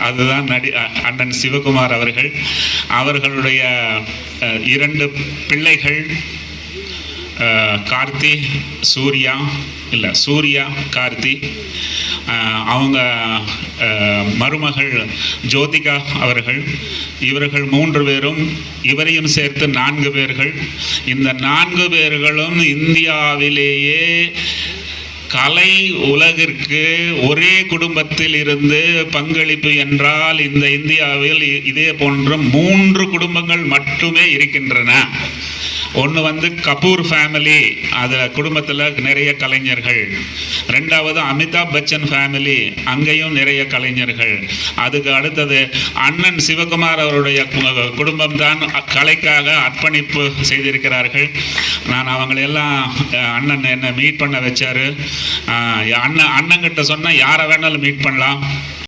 அதுதான் அண்ணன் சிவகுமார் அவர்கள். அவர்களுடைய 2 பிள்ளைகள் கார்த்தி, சூர்யா கார்த்தி. அவங்க மருமகள் ஜோதிகா அவர்கள். இவர்கள் 3 பேரும், இவரையும் சேர்த்து 4 பேர்கள். இந்த 4 பேர்களும் இந்தியாவிலேயே கலை உலகிற்கு ஒரே குடும்பத்தில் இருந்து பங்களிப்பு என்றால் இந்த இந்தியாவில் இதே போன்ற 3 குடும்பங்கள் மட்டுமே இருக்கின்றன. ஒன்று கபூர் ஃபேமிலி, அதில் குடும்பத்தில் நிறைய கலைஞர்கள். 2வது அமிதாப் பச்சன் ஃபேமிலி, அங்கேயும் நிறைய கலைஞர்கள். அதுக்கு அடுத்தது அண்ணன் சிவகுமார் அவருடைய குடும்பம்தான் கலைக்காக அர்ப்பணிப்பு செய்திருக்கிறார்கள். நான் அவங்களையெல்லாம் அண்ணன் என்னை மீட் பண்ண வச்சார். அண்ணங்கிட்ட சொன்னால் யாரை வேணாலும் மீட் பண்ணலாம்.